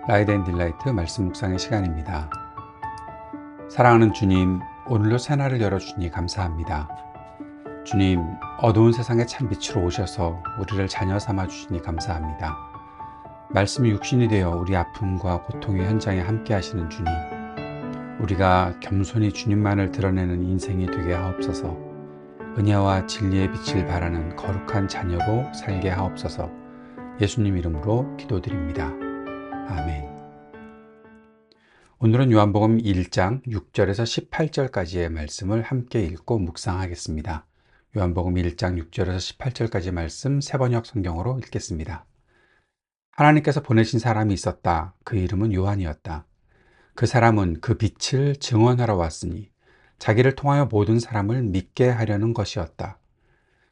라이드 앤 딜라이트 말씀 묵상의 시간입니다. 사랑하는 주님, 오늘도 새날을 열어주니 감사합니다. 주님, 어두운 세상에 참 빛으로 오셔서 우리를 자녀 삼아 주시니 감사합니다. 말씀이 육신이 되어 우리 아픔과 고통의 현장에 함께 하시는 주님, 우리가 겸손히 주님만을 드러내는 인생이 되게 하옵소서. 은혜와 진리의 빛을 바라는 거룩한 자녀로 살게 하옵소서. 예수님 이름으로 기도드립니다. 아멘. 오늘은 요한복음 1장 6절에서 18절까지의 말씀을 함께 읽고 묵상하겠습니다. 요한복음 1장 6절에서 18절까지 말씀 새번역 성경으로 읽겠습니다. 하나님께서 보내신 사람이 있었다. 그 이름은 요한이었다. 그 사람은 그 빛을 증언하러 왔으니 자기를 통하여 모든 사람을 믿게 하려는 것이었다.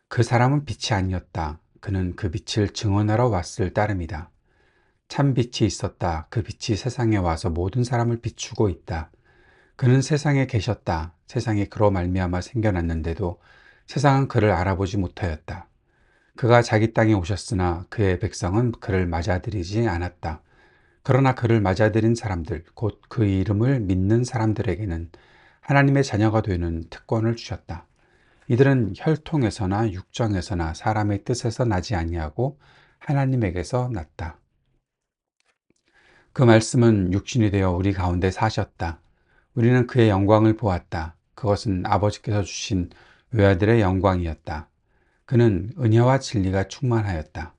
그 사람은 빛이 아니었다. 그는 그 빛을 증언하러 왔을 따름이다. 참 빛이 있었다. 그 빛이 세상에 와서 모든 사람을 비추고 있다. 그는 세상에 계셨다. 세상이 그로 말미암아 생겨났는데도 세상은 그를 알아보지 못하였다. 그가 자기 땅에 오셨으나 그의 백성은 그를 맞아들이지 않았다. 그러나 그를 맞아들인 사람들, 곧 그 이름을 믿는 사람들에게는 하나님의 자녀가 되는 특권을 주셨다. 이들은 혈통에서나 육정에서나 사람의 뜻에서 나지 아니하고 하나님에게서 났다. 그 말씀은 육신이 되어 우리 가운데 사셨다. 우리는 그의 영광을 보았다. 그것은 아버지께서 주신 외아들의 영광이었다. 그는 은혜와 진리가 충만하였다.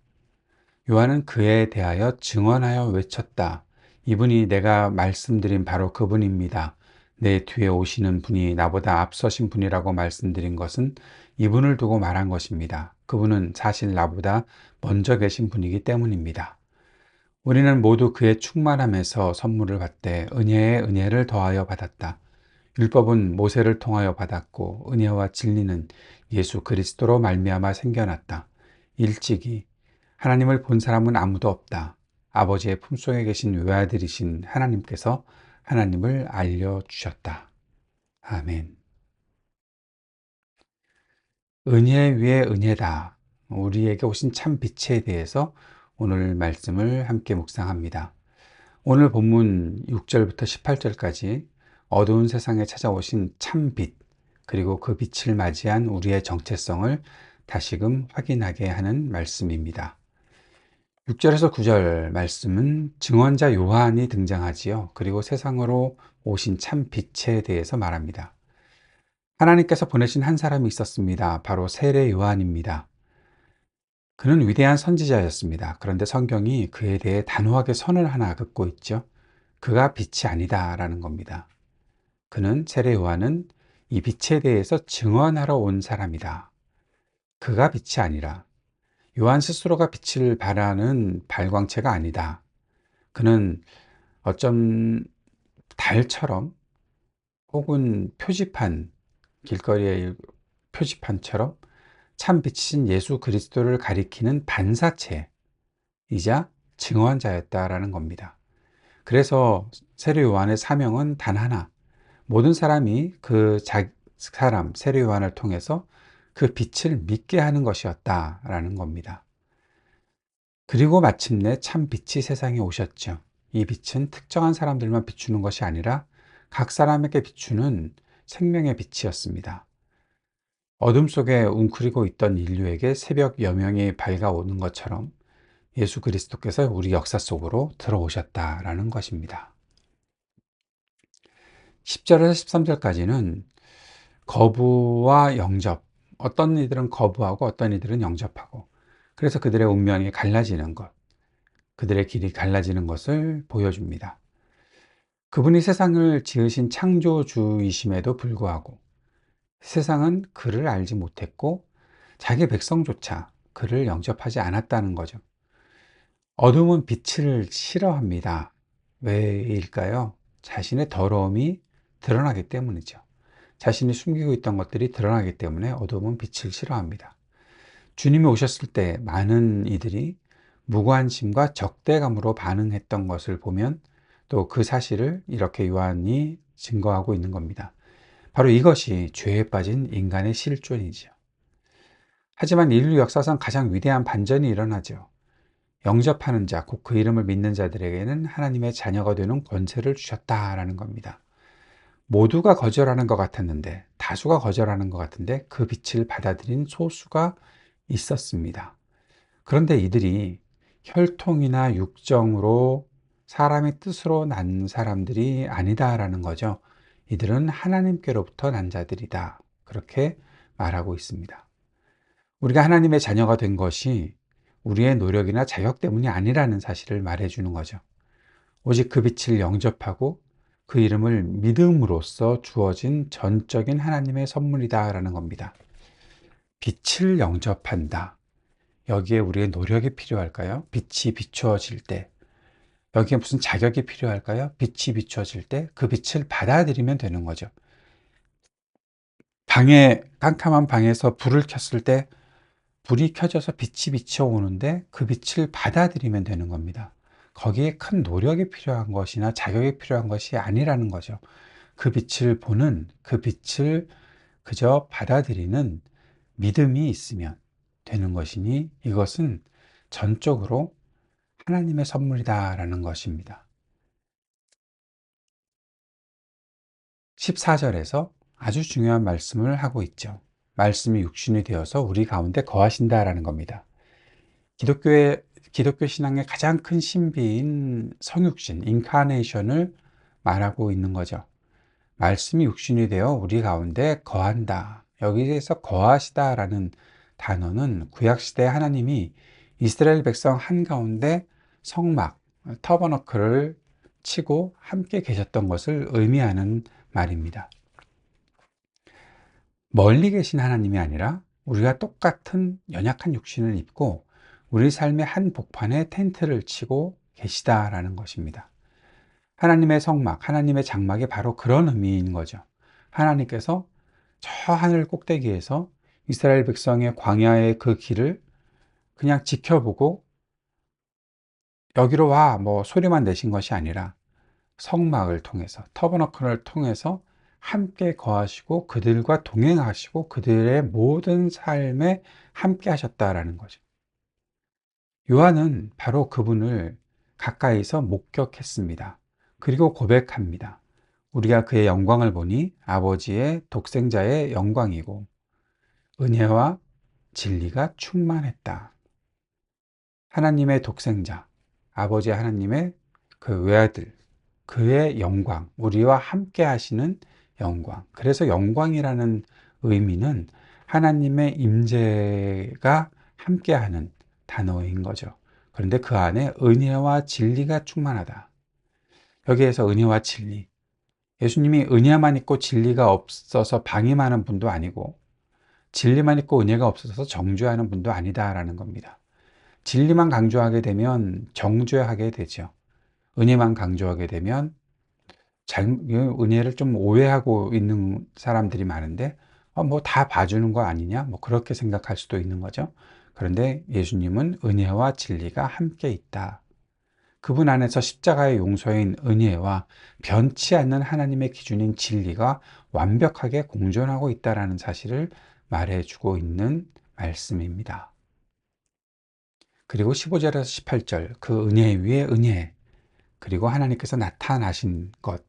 요한은 그에 대하여 증언하여 외쳤다. 이분이 내가 말씀드린 바로 그분입니다. 내 뒤에 오시는 분이 나보다 앞서신 분이라고 말씀드린 것은 이분을 두고 말한 것입니다. 그분은 사실 나보다 먼저 계신 분이기 때문입니다. 우리는 모두 그의 충만함에서 선물을 받되 은혜에 은혜를 더하여 받았다. 율법은 모세를 통하여 받았고 은혜와 진리는 예수 그리스도로 말미암아 생겨났다. 일찍이 하나님을 본 사람은 아무도 없다. 아버지의 품속에 계신 외아들이신 하나님께서 하나님을 알려주셨다. 아멘. 은혜 위에 은혜다. 우리에게 오신 참 빛에 대해서 오늘 말씀을 함께 묵상합니다. 오늘 본문 6절부터 18절까지 어두운 세상에 찾아오신 참 빛, 그리고 그 빛을 맞이한 우리의 정체성을 다시금 확인하게 하는 말씀입니다. 6절에서 9절 말씀은 증언자 요한이 등장하지요. 그리고 세상으로 오신 참 빛에 대해서 말합니다. 하나님께서 보내신 한 사람이 있었습니다. 바로 세례 요한입니다. 그는 위대한 선지자였습니다. 그런데 성경이 그에 대해 단호하게 선을 하나 긋고 있죠. 그가 빛이 아니다라는 겁니다. 그는 세례 요한은 이 빛에 대해서 증언하러 온 사람이다. 그가 빛이 아니라 요한 스스로가 빛을 발하는 발광체가 아니다. 그는 어쩜 달처럼 혹은 표지판, 길거리의 표지판처럼 참 빛이신 예수 그리스도를 가리키는 반사체이자 증언자였다라는 겁니다. 그래서 세례 요한의 사명은 단 하나, 모든 사람이 그 사람 세례 요한을 통해서 그 빛을 믿게 하는 것이었다라는 겁니다. 그리고 마침내 참 빛이 세상에 오셨죠. 이 빛은 특정한 사람들만 비추는 것이 아니라 각 사람에게 비추는 생명의 빛이었습니다. 어둠 속에 웅크리고 있던 인류에게 새벽 여명이 밝아오는 것처럼 예수 그리스도께서 우리 역사 속으로 들어오셨다라는 것입니다. 10절에서 13절까지는 거부와 영접, 어떤 이들은 거부하고 어떤 이들은 영접하고, 그래서 그들의 운명이 갈라지는 것, 그들의 길이 갈라지는 것을 보여줍니다. 그분이 세상을 지으신 창조주이심에도 불구하고 세상은 그를 알지 못했고 자기 백성조차 그를 영접하지 않았다는 거죠. 어둠은 빛을 싫어합니다. 왜일까요? 자신의 더러움이 드러나기 때문이죠. 자신이 숨기고 있던 것들이 드러나기 때문에 어둠은 빛을 싫어합니다. 주님이 오셨을 때 많은 이들이 무관심과 적대감으로 반응했던 것을 보면 또 그 사실을 이렇게 요한이 증거하고 있는 겁니다. 바로 이것이 죄에 빠진 인간의 실존이죠. 하지만 인류 역사상 가장 위대한 반전이 일어나죠. 영접하는 자, 곧 그 이름을 믿는 자들에게는 하나님의 자녀가 되는 권세를 주셨다라는 겁니다. 모두가 거절하는 것 같았는데, 다수가 거절하는 것 같은데 그 빛을 받아들인 소수가 있었습니다. 그런데 이들이 혈통이나 육정으로 사람의 뜻으로 난 사람들이 아니다라는 거죠. 이들은 하나님께로부터 난 자들이다. 그렇게 말하고 있습니다. 우리가 하나님의 자녀가 된 것이 우리의 노력이나 자격 때문이 아니라는 사실을 말해주는 거죠. 오직 그 빛을 영접하고 그 이름을 믿음으로써 주어진 전적인 하나님의 선물이다라는 겁니다. 빛을 영접한다. 여기에 우리의 노력이 필요할까요? 빛이 비추어질 때. 여기에 무슨 자격이 필요할까요? 빛이 비추어질 때 그 빛을 받아들이면 되는 거죠. 깜깜한 방에서 불을 켰을 때 불이 켜져서 빛이 비춰오는데 그 빛을 받아들이면 되는 겁니다. 거기에 큰 노력이 필요한 것이나 자격이 필요한 것이 아니라는 거죠. 그 빛을 보는, 그 빛을 그저 받아들이는 믿음이 있으면 되는 것이니 이것은 전적으로 하나님의 선물이다라는 것입니다. 14절에서 아주 중요한 말씀을 하고 있죠. 말씀이 육신이 되어서 우리 가운데 거하신다라는 겁니다. 기독교 신앙의 가장 큰 신비인 성육신, 인카네이션을 말하고 있는 거죠. 말씀이 육신이 되어 우리 가운데 거한다. 여기에서 거하시다라는 단어는 구약시대 하나님이 이스라엘 백성 한가운데 성막, 터버너클을 치고 함께 계셨던 것을 의미하는 말입니다. 멀리 계신 하나님이 아니라 우리가 똑같은 연약한 육신을 입고 우리 삶의 한 복판에 텐트를 치고 계시다라는 것입니다. 하나님의 성막, 하나님의 장막이 바로 그런 의미인 거죠. 하나님께서 저 하늘 꼭대기에서 이스라엘 백성의 광야의 그 길을 그냥 지켜보고 여기로 와, 소리만 내신 것이 아니라 성막을 통해서, 터버너클을 통해서 함께 거하시고 그들과 동행하시고 그들의 모든 삶에 함께 하셨다라는 거죠. 요한은 바로 그분을 가까이서 목격했습니다. 그리고 고백합니다. 우리가 그의 영광을 보니 아버지의 독생자의 영광이고 은혜와 진리가 충만했다. 하나님의 독생자, 아버지 하나님의 그 외아들, 그의 영광, 우리와 함께 하시는 영광. 그래서 영광이라는 의미는 하나님의 임재가 함께하는 단어인 거죠. 그런데 그 안에 은혜와 진리가 충만하다. 여기에서 은혜와 진리. 예수님이 은혜만 있고 진리가 없어서 방임하는 분도 아니고 진리만 있고 은혜가 없어서 정죄하는 분도 아니다라는 겁니다. 진리만 강조하게 되면 정죄하게 되죠. 은혜만 강조하게 되면 은혜를 좀 오해하고 있는 사람들이 많은데 다 봐주는 거 아니냐? 그렇게 생각할 수도 있는 거죠. 그런데 예수님은 은혜와 진리가 함께 있다. 그분 안에서 십자가의 용서인 은혜와 변치 않는 하나님의 기준인 진리가 완벽하게 공존하고 있다는 사실을 말해주고 있는 말씀입니다. 그리고 15절에서 18절 그 은혜 위에 은혜, 그리고 하나님께서 나타나신 것,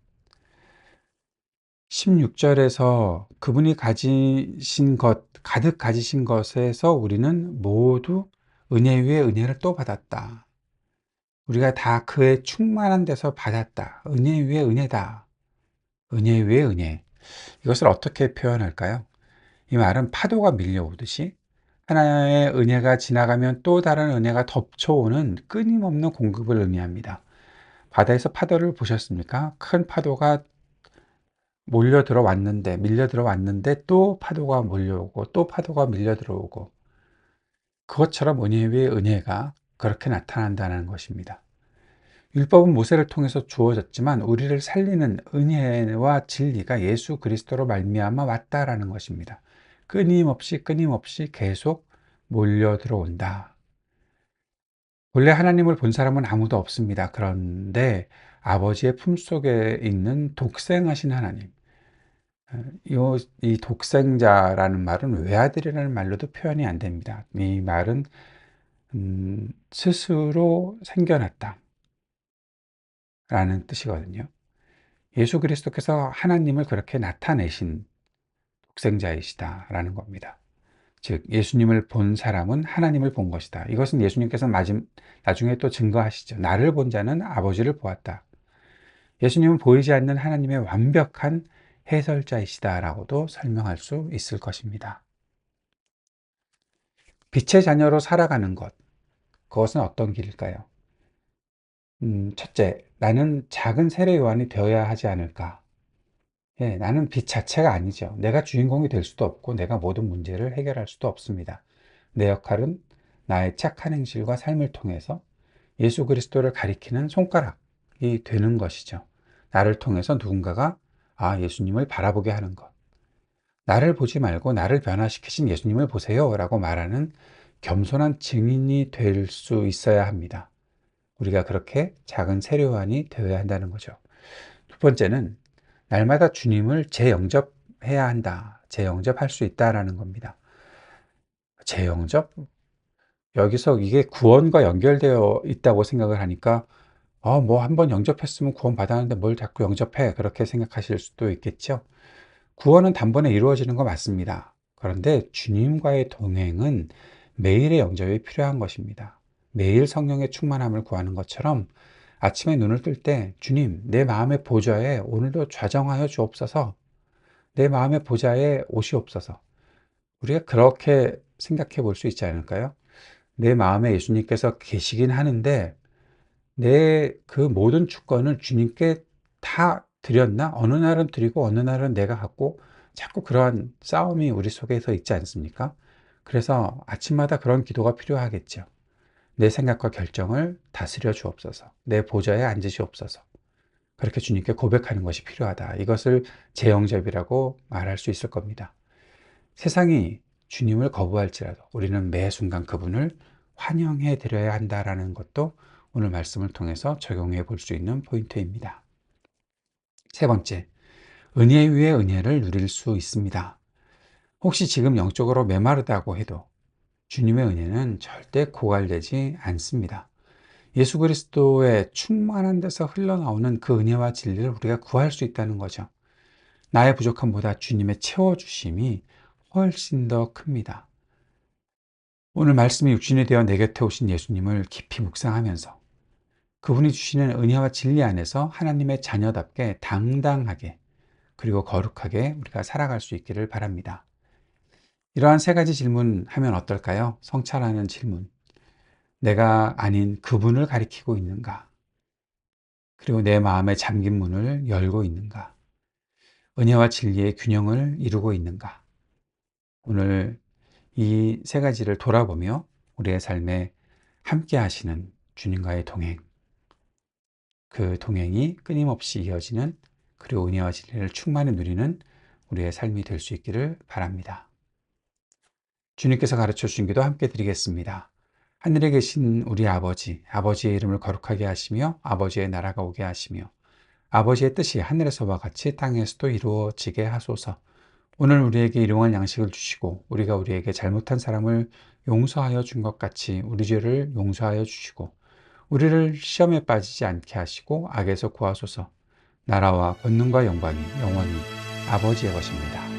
16절에서 그분이 가지신 것, 가득 가지신 것에서 우리는 모두 은혜 위에 은혜를 또 받았다. 우리가 다 그의 충만한 데서 받았다. 은혜 위에 은혜다. 은혜 위에 은혜. 이것을 어떻게 표현할까요? 이 말은 파도가 밀려오듯이 하나의 은혜가 지나가면 또 다른 은혜가 덮쳐오는 끊임없는 공급을 의미합니다. 바다에서 파도를 보셨습니까? 큰 파도가 밀려 들어왔는데 또 파도가 몰려오고 또 파도가 밀려 들어오고, 그것처럼 은혜 위에 은혜가 그렇게 나타난다는 것입니다. 율법은 모세를 통해서 주어졌지만 우리를 살리는 은혜와 진리가 예수 그리스도로 말미암아 왔다라는 것입니다. 끊임없이 계속 몰려 들어온다. 원래 하나님을 본 사람은 아무도 없습니다. 그런데 아버지의 품속에 있는 독생하신 하나님, 이 독생자라는 말은 외아들이라는 말로도 표현이 안 됩니다. 이 말은 스스로 생겨났다 라는 뜻이거든요. 예수 그리스도께서 하나님을 그렇게 나타내신 독생자이시다라는 겁니다. 즉 예수님을 본 사람은 하나님을 본 것이다. 이것은 예수님께서 나중에 또 증거하시죠. 나를 본 자는 아버지를 보았다. 예수님은 보이지 않는 하나님의 완벽한 해설자이시다라고도 설명할 수 있을 것입니다. 빛의 자녀로 살아가는 것, 그것은 어떤 길일까요? 첫째, 나는 작은 세례 요한이 되어야 하지 않을까? 예, 나는 빛 자체가 아니죠. 내가 주인공이 될 수도 없고, 내가 모든 문제를 해결할 수도 없습니다. 내 역할은 나의 착한 행실과 삶을 통해서 예수 그리스도를 가리키는 손가락이 되는 것이죠. 나를 통해서 누군가가 예수님을 바라보게 하는 것. 나를 보지 말고 나를 변화시키신 예수님을 보세요 라고 말하는 겸손한 증인이 될 수 있어야 합니다. 우리가 그렇게 작은 세례요한이 되어야 한다는 거죠. 두 번째는 날마다 주님을 재영접해야 한다. 재영접할 수 있다라는 겁니다. 재영접? 여기서 이게 구원과 연결되어 있다고 생각을 하니까 뭐 한번 영접했으면 구원 받았는데 뭘 자꾸 영접해? 그렇게 생각하실 수도 있겠죠. 구원은 단번에 이루어지는 거 맞습니다. 그런데 주님과의 동행은 매일의 영접이 필요한 것입니다. 매일 성령의 충만함을 구하는 것처럼 아침에 눈을 뜰 때 주님, 내 마음의 보좌에 오늘도 좌정하여 주옵소서. 내 마음의 보좌에 오시옵소서. 우리가 그렇게 생각해 볼 수 있지 않을까요? 내 마음에 예수님께서 계시긴 하는데 내 그 모든 주권을 주님께 다 드렸나? 어느 날은 드리고 어느 날은 내가 갖고 자꾸 그러한 싸움이 우리 속에서 있지 않습니까? 그래서 아침마다 그런 기도가 필요하겠죠. 내 생각과 결정을 다스려 주옵소서. 내 보좌에 앉으시옵소서. 그렇게 주님께 고백하는 것이 필요하다. 이것을 재영접이라고 말할 수 있을 겁니다. 세상이 주님을 거부할지라도 우리는 매 순간 그분을 환영해 드려야 한다라는 것도 오늘 말씀을 통해서 적용해 볼 수 있는 포인트입니다. 세 번째, 은혜 위에 은혜를 누릴 수 있습니다. 혹시 지금 영적으로 메마르다고 해도 주님의 은혜는 절대 고갈되지 않습니다. 예수 그리스도의 충만한 데서 흘러나오는 그 은혜와 진리를 우리가 구할 수 있다는 거죠. 나의 부족함보다 주님의 채워주심이 훨씬 더 큽니다. 오늘 말씀이 육신이 되어 내 곁에 오신 예수님을 깊이 묵상하면서 그분이 주시는 은혜와 진리 안에서 하나님의 자녀답게 당당하게 그리고 거룩하게 우리가 살아갈 수 있기를 바랍니다. 이러한 세 가지 질문 하면 어떨까요? 성찰하는 질문. 내가 아닌 그분을 가리키고 있는가? 그리고 내 마음의 잠긴 문을 열고 있는가? 은혜와 진리의 균형을 이루고 있는가? 오늘 이 세 가지를 돌아보며 우리의 삶에 함께 하시는 주님과의 동행, 그 동행이 끊임없이 이어지는 그리고 은혜와 진리를 충만히 누리는 우리의 삶이 될 수 있기를 바랍니다. 주님께서 가르쳐 주신 기도 함께 드리겠습니다. 하늘에 계신 우리 아버지, 아버지의 이름을 거룩하게 하시며 아버지의 나라가 오게 하시며 아버지의 뜻이 하늘에서와 같이 땅에서도 이루어지게 하소서. 오늘 우리에게 일용할 양식을 주시고 우리가 우리에게 잘못한 사람을 용서하여 준 것 같이 우리 죄를 용서하여 주시고 우리를 시험에 빠지지 않게 하시고 악에서 구하소서. 나라와 권능과 영광이 영원히 아버지의 것입니다.